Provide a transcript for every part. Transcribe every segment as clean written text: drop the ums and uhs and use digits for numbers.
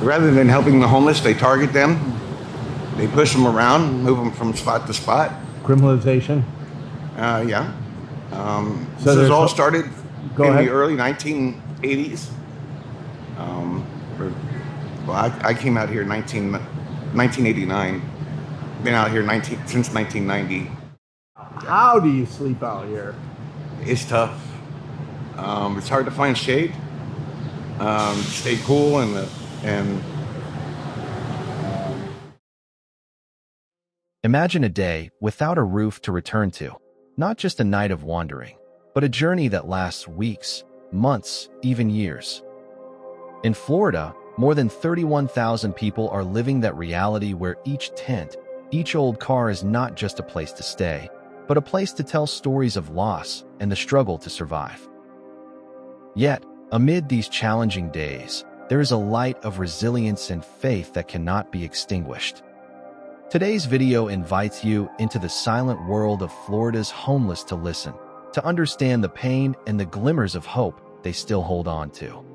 Rather than helping the homeless, they target them. They push them around, move them from spot to spot. Criminalization? Yeah. So this all started in ahead. the early 1980s. I came out here in 1989. Been out here since 1990. How do you sleep out here? It's tough. It's hard to find shade. Stay cool and Imagine a day without a roof to return to, not just a night of wandering, but a journey that lasts weeks, months, even years. In Florida, more than 31,000 people are living that reality where each tent, each old car is not just a place to stay, but a place to tell stories of loss and the struggle to survive. Yet, amid these challenging days, there is a light of resilience and faith that cannot be extinguished. Today's video invites you into the silent world of Florida's homeless to listen, to understand the pain and the glimmers of hope they still hold on to.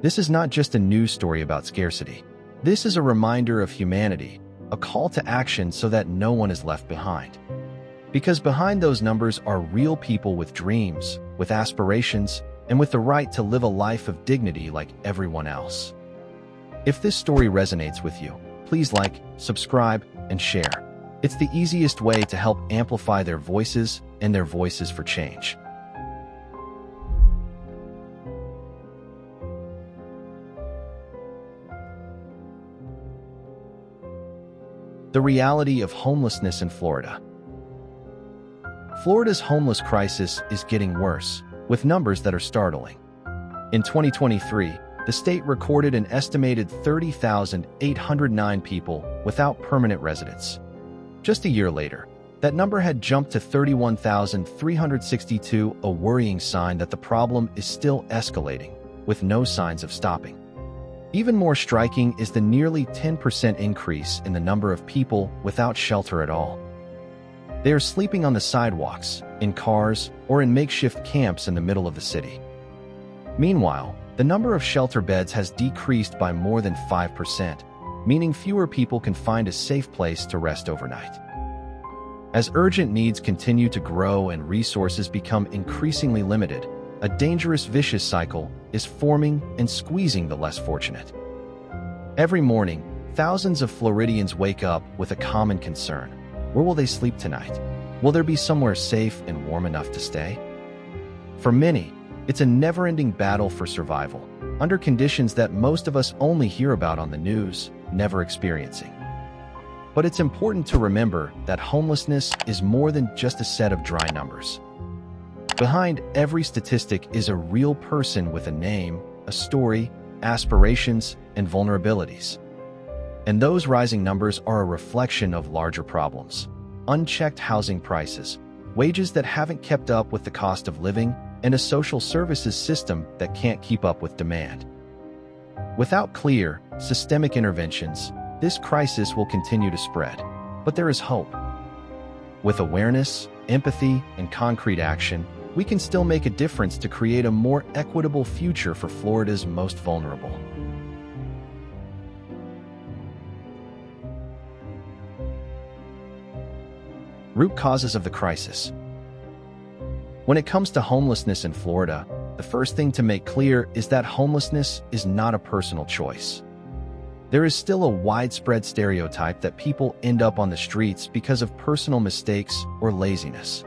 This is not just a news story about scarcity. This is a reminder of humanity, a call to action so that no one is left behind. Because behind those numbers are real people with dreams, with aspirations, and with the right to live a life of dignity like everyone else. If this story resonates with you, please like, subscribe, and share. It's the easiest way to help amplify their voices and their voices for change. The reality of homelessness in Florida. Florida's homeless crisis is getting worse, with numbers that are startling. In 2023, the state recorded an estimated 30,809 people without permanent residence. Just a year later, that number had jumped to 31,362, a worrying sign that the problem is still escalating, with no signs of stopping. Even more striking is the nearly 10% increase in the number of people without shelter at all. They are sleeping on the sidewalks, in cars, or in makeshift camps in the middle of the city. Meanwhile, the number of shelter beds has decreased by more than 5%, meaning fewer people can find a safe place to rest overnight. As urgent needs continue to grow and resources become increasingly limited, a dangerous vicious cycle is forming and squeezing the less fortunate. Every morning, thousands of Floridians wake up with a common concern. Where will they sleep tonight? Will there be somewhere safe and warm enough to stay? For many, it's a never-ending battle for survival, under conditions that most of us only hear about on the news, never experiencing. But it's important to remember that homelessness is more than just a set of dry numbers. Behind every statistic is a real person with a name, a story, aspirations, and vulnerabilities. And those rising numbers are a reflection of larger problems: unchecked housing prices, wages that haven't kept up with the cost of living, and a social services system that can't keep up with demand. Without clear, systemic interventions, this crisis will continue to spread. But there is hope. With awareness, empathy, and concrete action, we can still make a difference to create a more equitable future for Florida's most vulnerable. Root causes of the crisis. When it comes to homelessness in Florida, the first thing to make clear is that homelessness is not a personal choice. There is still a widespread stereotype that people end up on the streets because of personal mistakes or laziness.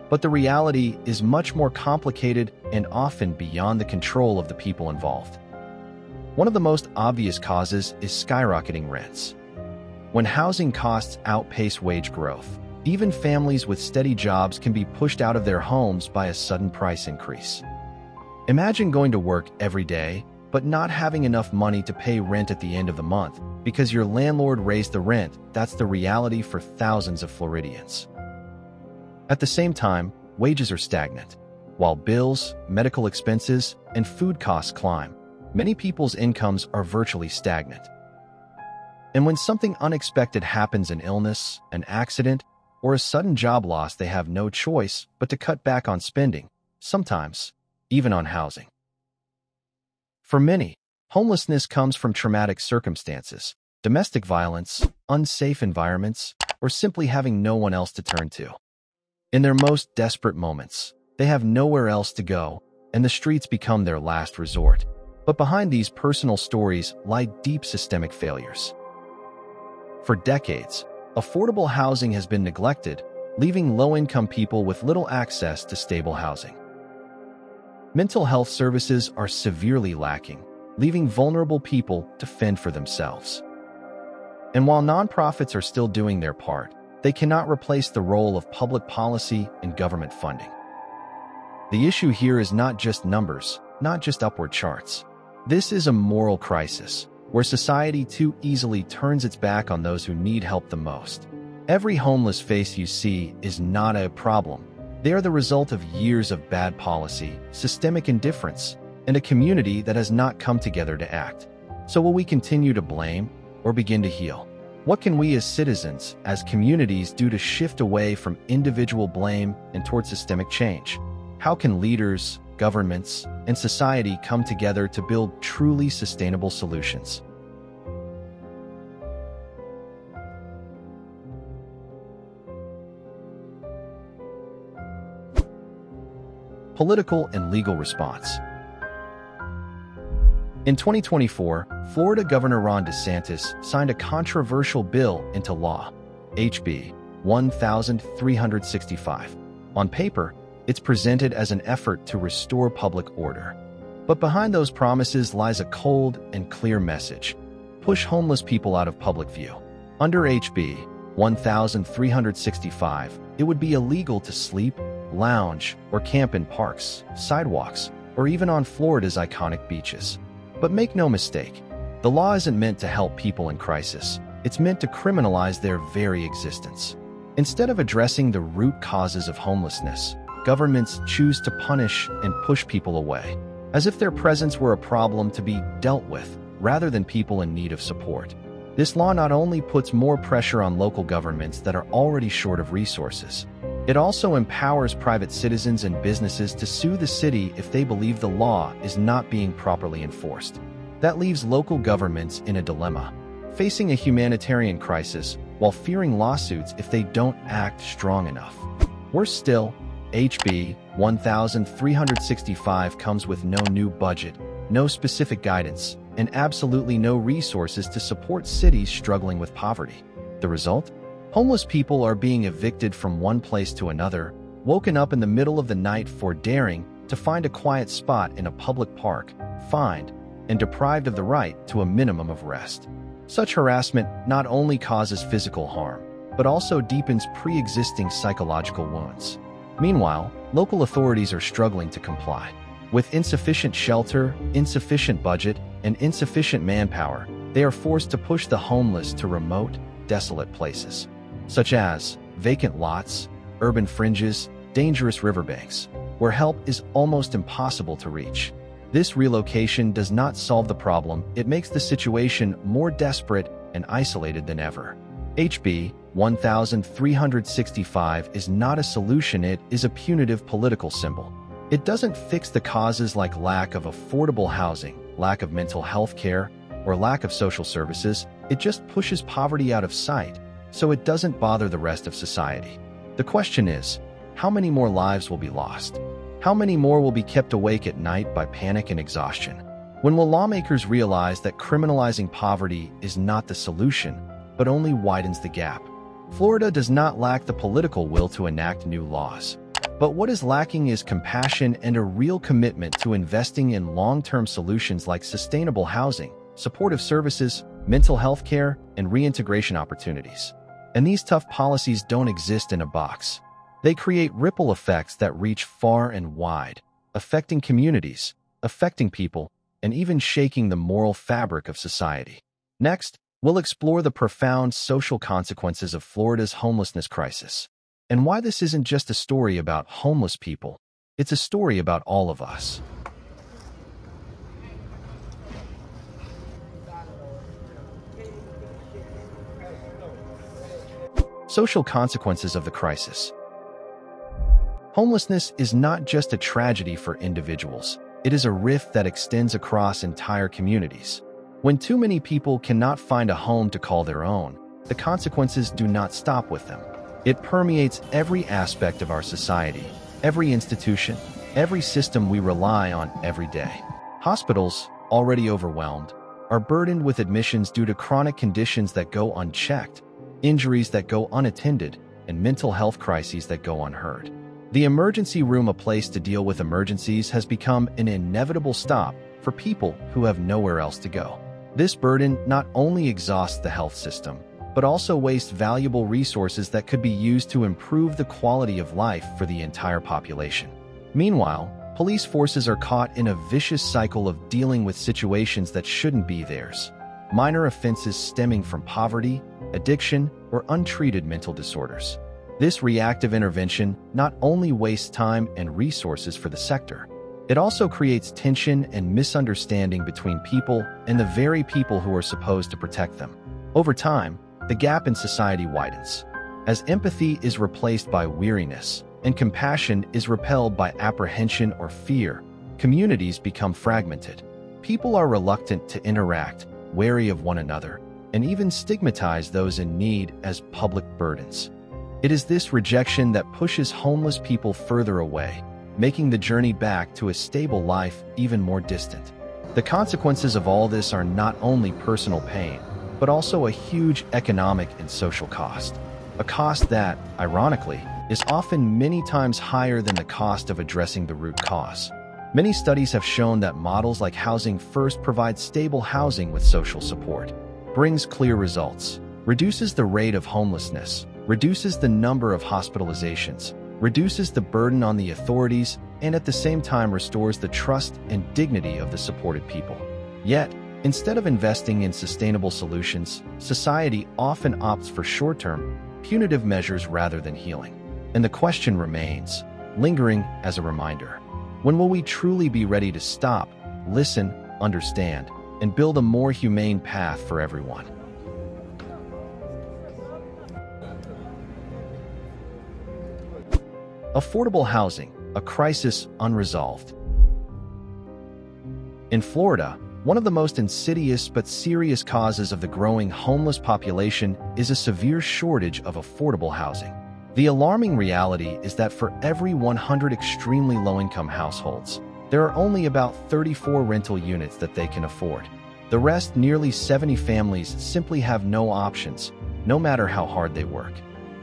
But the reality is much more complicated and often beyond the control of the people involved. One of the most obvious causes is skyrocketing rents. When housing costs outpace wage growth, even families with steady jobs can be pushed out of their homes by a sudden price increase. Imagine going to work every day, but not having enough money to pay rent at the end of the month because your landlord raised the rent. That's the reality for thousands of Floridians. At the same time, wages are stagnant. While bills, medical expenses, and food costs climb, many people's incomes are virtually stagnant. And when something unexpected happens, an illness, an accident, or a sudden job loss, they have no choice but to cut back on spending, sometimes even on housing. For many, Homelessness comes from traumatic circumstances, domestic violence, unsafe environments, or simply having no one else to turn to. In their most desperate moments, they have nowhere else to go, and the streets become their last resort. But behind these personal stories lie deep systemic failures. For decades, affordable housing has been neglected, leaving low-income people with little access to stable housing. Mental health services are severely lacking, leaving vulnerable people to fend for themselves. And while nonprofits are still doing their part, they cannot replace the role of public policy and government funding. The issue here is not just numbers, not just upward charts. This is a moral crisis, where society too easily turns its back on those who need help the most. Every homeless face you see is not a problem. They are the result of years of bad policy, systemic indifference, and a community that has not come together to act. So will we continue to blame or begin to heal? What can we as citizens, as communities, do to shift away from individual blame and toward systemic change? How can leaders, governments, and society come together to build truly sustainable solutions? Political and legal response. In 2024, Florida Governor Ron DeSantis signed a controversial bill into law, HB 1365. On paper, it's presented as an effort to restore public order. But behind those promises lies a cold and clear message: push homeless people out of public view. Under HB 1365, it would be illegal to sleep, lounge, or camp in parks, sidewalks, or even on Florida's iconic beaches. But make no mistake, the law isn't meant to help people in crisis. It's meant to criminalize their very existence. Instead of addressing the root causes of homelessness, governments choose to punish and push people away, as if their presence were a problem to be dealt with, rather than people in need of support. This law not only puts more pressure on local governments that are already short of resources, it also empowers private citizens and businesses to sue the city if they believe the law is not being properly enforced. That leaves local governments in a dilemma, facing a humanitarian crisis while fearing lawsuits if they don't act strong enough. Worse still, HB 1365 comes with no new budget, no specific guidance, and absolutely no resources to support cities struggling with poverty. The result? Homeless people are being evicted from one place to another, woken up in the middle of the night for daring to find a quiet spot in a public park, fined, and deprived of the right to a minimum of rest. Such harassment not only causes physical harm, but also deepens pre-existing psychological wounds. Meanwhile, local authorities are struggling to comply. With insufficient shelter, insufficient budget, and insufficient manpower, they are forced to push the homeless to remote, desolate places, such as vacant lots, urban fringes, dangerous riverbanks, where help is almost impossible to reach. This relocation does not solve the problem, it makes the situation more desperate and isolated than ever. HB 1365 is not a solution, it is a punitive political symbol. It doesn't fix the causes like lack of affordable housing, lack of mental health care, or lack of social services. It just pushes poverty out of sight, so it doesn't bother the rest of society. The question is, how many more lives will be lost? How many more will be kept awake at night by panic and exhaustion? When will lawmakers realize that criminalizing poverty is not the solution, but only widens the gap? Florida does not lack the political will to enact new laws. But what is lacking is compassion and a real commitment to investing in long-term solutions like sustainable housing, supportive services, mental health care, and reintegration opportunities. And these tough policies don't exist in a box. They create ripple effects that reach far and wide, affecting communities, affecting people, and even shaking the moral fabric of society. Next, we'll explore the profound social consequences of Florida's homelessness crisis, and why this isn't just a story about homeless people, it's a story about all of us. Social consequences of the crisis. Homelessness is not just a tragedy for individuals, It is a rift that extends across entire communities. When too many people cannot find a home to call their own, the consequences do not stop with them. It permeates every aspect of our society, every institution, every system we rely on every day. Hospitals, already overwhelmed, are burdened with admissions due to chronic conditions that go unchecked, injuries that go unattended, and mental health crises that go unheard. The emergency room, a place to deal with emergencies, has become an inevitable stop for people who have nowhere else to go. This burden not only exhausts the health system, but also wastes valuable resources that could be used to improve the quality of life for the entire population. Meanwhile, police forces are caught in a vicious cycle of dealing with situations that shouldn't be theirs. Minor offenses stemming from poverty, addiction, or untreated mental disorders. This reactive intervention not only wastes time and resources for the sector, it also creates tension and misunderstanding between people and the very people who are supposed to protect them. Over time, the gap in society widens. As empathy is replaced by weariness, and compassion is repelled by apprehension or fear, communities become fragmented. People are reluctant to interact, wary of one another, and even stigmatize those in need as public burdens. It is this rejection that pushes homeless people further away, making the journey back to a stable life even more distant. The consequences of all this are not only personal pain, but also a huge economic and social cost. A cost that, ironically, is often many times higher than the cost of addressing the root cause. Many studies have shown that models like Housing First provide stable housing with social support, brings clear results, reduces the rate of homelessness, reduces the number of hospitalizations, reduces the burden on the authorities, and at the same time restores the trust and dignity of the supported people. Yet, instead of investing in sustainable solutions, society often opts for short-term, punitive measures rather than healing. And the question remains, lingering as a reminder: when will we truly be ready to stop, listen, understand, and build a more humane path for everyone? Affordable housing, a crisis unresolved. In Florida, one of the most insidious but serious causes of the growing homeless population is a severe shortage of affordable housing. The alarming reality is that for every 100 extremely low-income households, there are only about 34 rental units that they can afford. The rest, nearly 70 families, simply have no options, no matter how hard they work.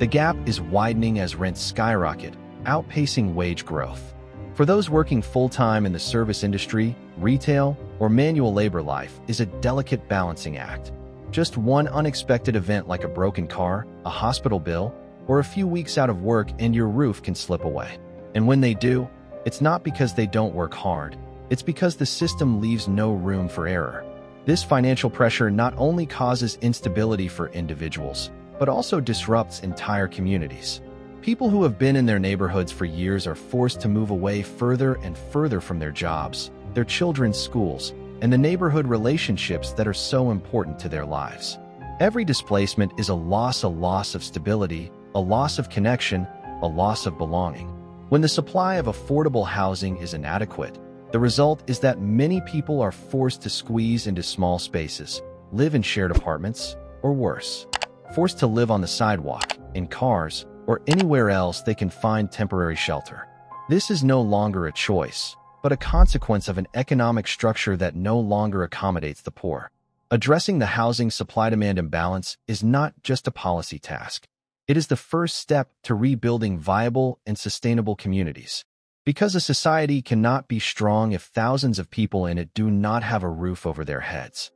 The gap is widening as rents skyrocket, outpacing wage growth. For those working full-time in the service industry, retail, or manual labor, life is a delicate balancing act. Just one unexpected event like a broken car, a hospital bill, or a few weeks out of work and your roof can slip away. And when they do, it's not because they don't work hard, it's because the system leaves no room for error. This financial pressure not only causes instability for individuals, but also disrupts entire communities. People who have been in their neighborhoods for years are forced to move away further and further from their jobs, their children's schools, and the neighborhood relationships that are so important to their lives. Every displacement is a loss of stability, a loss of connection, a loss of belonging. When the supply of affordable housing is inadequate, the result is that many people are forced to squeeze into small spaces, live in shared apartments, or worse, forced to live on the sidewalk, in cars, or anywhere else they can find temporary shelter. This is no longer a choice, but a consequence of an economic structure that no longer accommodates the poor. Addressing the housing supply-demand imbalance is not just a policy task. It is the first step to rebuilding viable and sustainable communities. Because a society cannot be strong if thousands of people in it do not have a roof over their heads.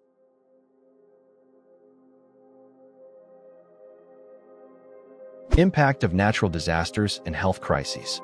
Impact of natural disasters and health crises.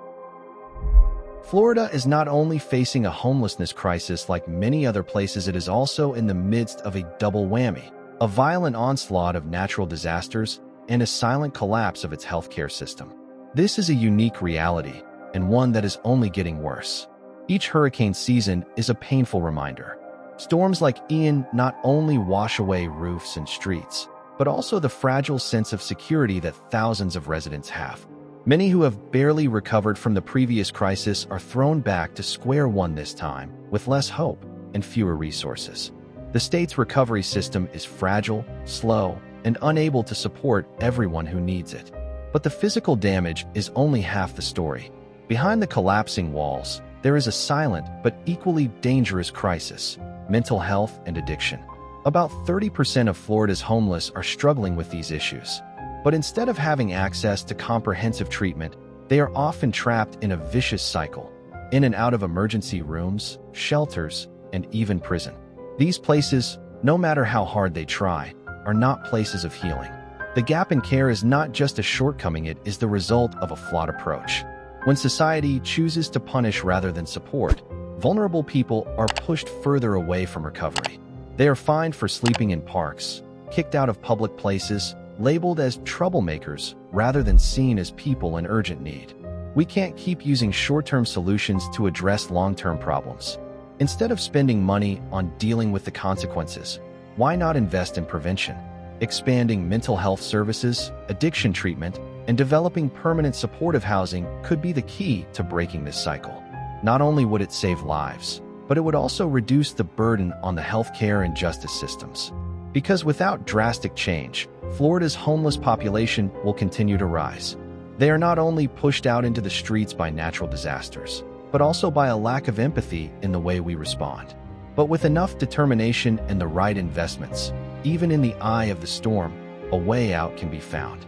Florida is not only facing a homelessness crisis like many other places, it is also in the midst of a double whammy: a violent onslaught of natural disasters and a silent collapse of its healthcare system. This is a unique reality, and one that is only getting worse. Each hurricane season is a painful reminder. Storms like Ian not only wash away roofs and streets, but also the fragile sense of security that thousands of residents have. Many who have barely recovered from the previous crisis are thrown back to square one this time, with less hope and fewer resources. The state's recovery system is fragile, slow, and unable to support everyone who needs it. But the physical damage is only half the story. Behind the collapsing walls, there is a silent but equally dangerous crisis: mental health and addiction. About 30% of Florida's homeless are struggling with these issues. But instead of having access to comprehensive treatment, they are often trapped in a vicious cycle, in and out of emergency rooms, shelters, and even prison. These places, no matter how hard they try, are not places of healing. The gap in care is not just a shortcoming, it is the result of a flawed approach. When society chooses to punish rather than support, vulnerable people are pushed further away from recovery. They are fined for sleeping in parks, kicked out of public places, labeled as troublemakers rather than seen as people in urgent need. We can't keep using short-term solutions to address long-term problems. Instead of spending money on dealing with the consequences, why not invest in prevention? Expanding mental health services, addiction treatment, and developing permanent supportive housing could be the key to breaking this cycle. Not only would it save lives, but it would also reduce the burden on the healthcare and justice systems. Because without drastic change, Florida's homeless population will continue to rise. They are not only pushed out into the streets by natural disasters, but also by a lack of empathy in the way we respond. But with enough determination and the right investments, even in the eye of the storm, a way out can be found.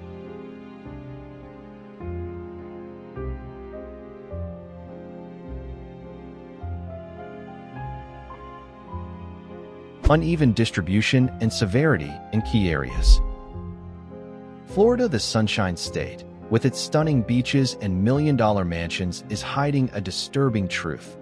Uneven distribution and severity in key areas. Florida, the Sunshine State, with its stunning beaches and million-dollar mansions, is hiding a disturbing truth.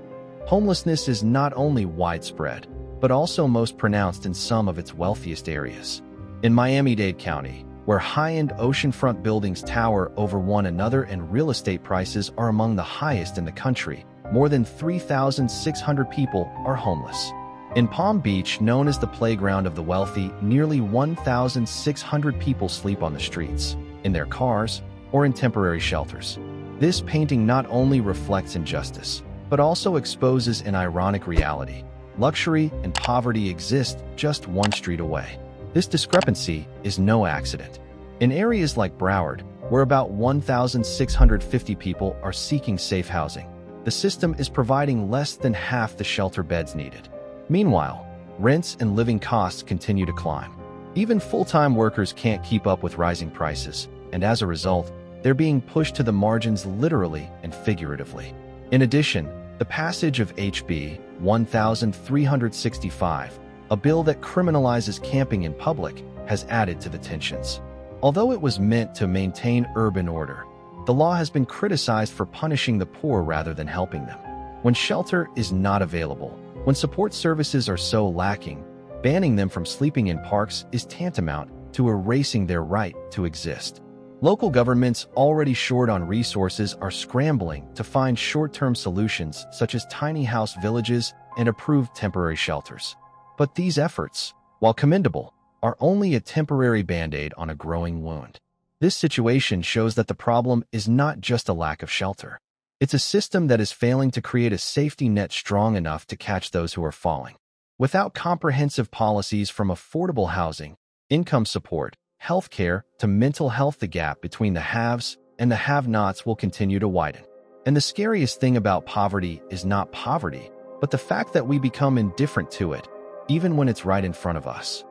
Homelessness is not only widespread, but also most pronounced in some of its wealthiest areas. In Miami-Dade County, where high-end oceanfront buildings tower over one another and real estate prices are among the highest in the country, more than 3,600 people are homeless. In Palm Beach, known as the playground of the wealthy, nearly 1,600 people sleep on the streets, in their cars, or in temporary shelters. This painting not only reflects injustice, but also exposes an ironic reality. Luxury and poverty exist just one street away. This discrepancy is no accident. In areas like Broward, where about 1,650 people are seeking safe housing, the system is providing less than half the shelter beds needed. Meanwhile, rents and living costs continue to climb. Even full-time workers can't keep up with rising prices, and as a result, they're being pushed to the margins literally and figuratively. In addition, the passage of HB 1365, a bill that criminalizes camping in public, has added to the tensions. Although it was meant to maintain urban order, the law has been criticized for punishing the poor rather than helping them. When shelter is not available, when support services are so lacking, banning them from sleeping in parks is tantamount to erasing their right to exist. Local governments, already short on resources, are scrambling to find short-term solutions such as tiny house villages and approved temporary shelters. But these efforts, while commendable, are only a temporary band-aid on a growing wound. This situation shows that the problem is not just a lack of shelter. It's a system that is failing to create a safety net strong enough to catch those who are falling. Without comprehensive policies from affordable housing, income support, healthcare, to mental health, the gap between the haves and the have-nots will continue to widen. And the scariest thing about poverty is not poverty, but the fact that we become indifferent to it, even when it's right in front of us.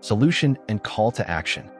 Solution and call to action.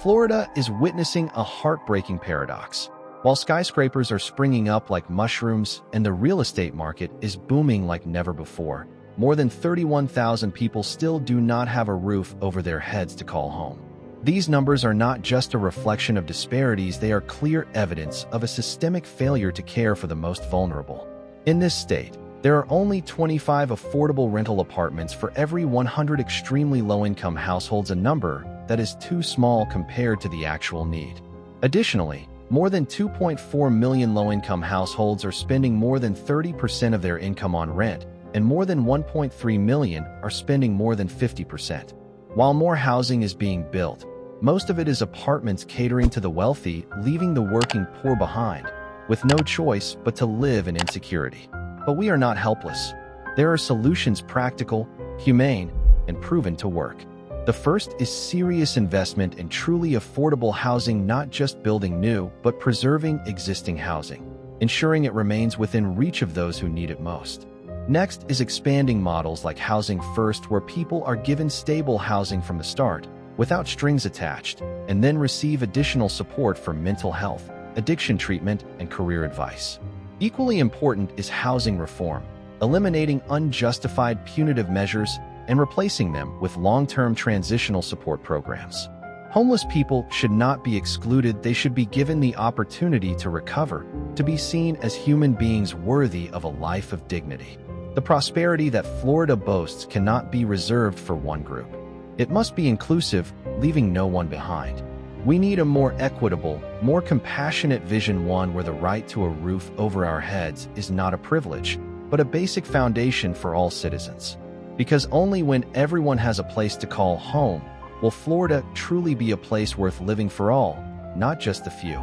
Florida is witnessing a heartbreaking paradox. While skyscrapers are springing up like mushrooms and the real estate market is booming like never before, more than 31,000 people still do not have a roof over their heads to call home. These numbers are not just a reflection of disparities, they are clear evidence of a systemic failure to care for the most vulnerable. In this state, there are only 25 affordable rental apartments for every 100 extremely low-income households, a number that is too small compared to the actual need. Additionally, More than 2.4 million low-income households are spending more than 30% of their income on rent, and more than 1.3 million are spending more than 50%. While more housing is being built, most of it is apartments catering to the wealthy, leaving the working poor behind, with no choice but to live in insecurity. But we are not helpless. There are solutions practical, humane, and proven to work. The first is serious investment in truly affordable housing, not just building new, but preserving existing housing, ensuring it remains within reach of those who need it most. Next is expanding models like Housing First, where people are given stable housing from the start, without strings attached, and then receive additional support for mental health, addiction treatment, and career advice. Equally important is housing reform, eliminating unjustified punitive measures and replacing them with long-term transitional support programs. Homeless people should not be excluded. They should be given the opportunity to recover, to be seen as human beings worthy of a life of dignity. The prosperity that Florida boasts cannot be reserved for one group. It must be inclusive, leaving no one behind. We need a more equitable, more compassionate vision, one where the right to a roof over our heads is not a privilege, but a basic foundation for all citizens. Because only when everyone has a place to call home will Florida truly be a place worth living for all, not just the few.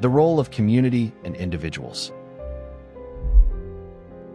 The role of community and individuals.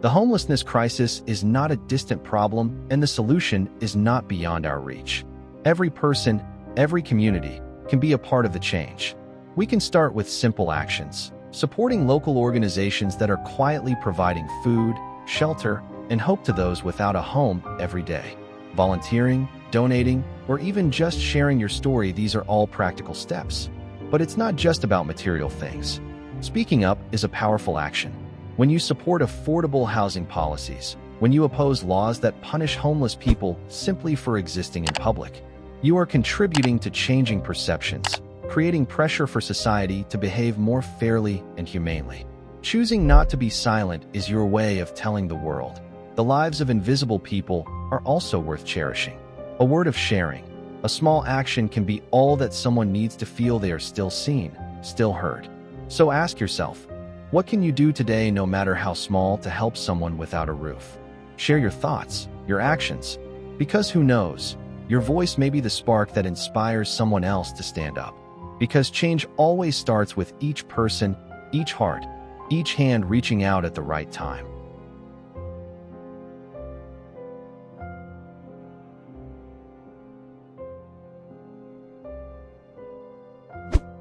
The homelessness crisis is not a distant problem, and the solution is not beyond our reach. Every person, every community can be a part of the change. We can start with simple actions, supporting local organizations that are quietly providing food, shelter, and hope to those without a home every day. Volunteering, donating, or even just sharing your story, these are all practical steps. But it's not just about material things. Speaking up is a powerful action. When you support affordable housing policies, when you oppose laws that punish homeless people simply for existing in public, you are contributing to changing perceptions, creating pressure for society to behave more fairly and humanely. Choosing not to be silent is your way of telling the world the lives of invisible people are also worth cherishing. A word of sharing, a small action can be all that someone needs to feel they are still seen, still heard. So ask yourself, what can you do today, no matter how small, to help someone without a roof? Share your thoughts, your actions, because who knows, your voice may be the spark that inspires someone else to stand up. Because change always starts with each person, each heart, each hand reaching out at the right time.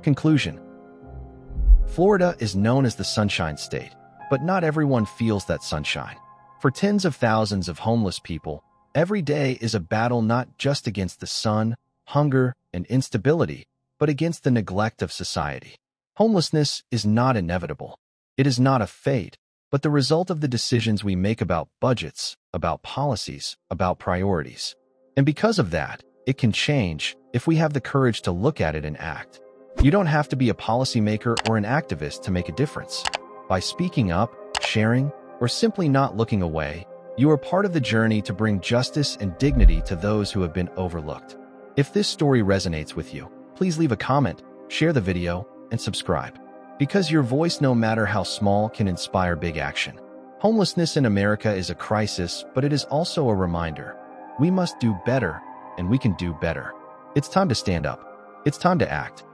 Conclusion. Florida is known as the Sunshine State, but not everyone feels that sunshine. For tens of thousands of homeless people, every day is a battle not just against the sun, hunger, and instability, but against the neglect of society. Homelessness is not inevitable. It is not a fate, but the result of the decisions we make about budgets, about policies, about priorities. And because of that, it can change if we have the courage to look at it and act. You don't have to be a policymaker or an activist to make a difference. By speaking up, sharing, or simply not looking away, you are part of the journey to bring justice and dignity to those who have been overlooked. If this story resonates with you, please leave a comment, share the video, and subscribe. Because your voice, no matter how small, can inspire big action. Homelessness in America is a crisis, but it is also a reminder. We must do better, and we can do better. It's time to stand up. It's time to act.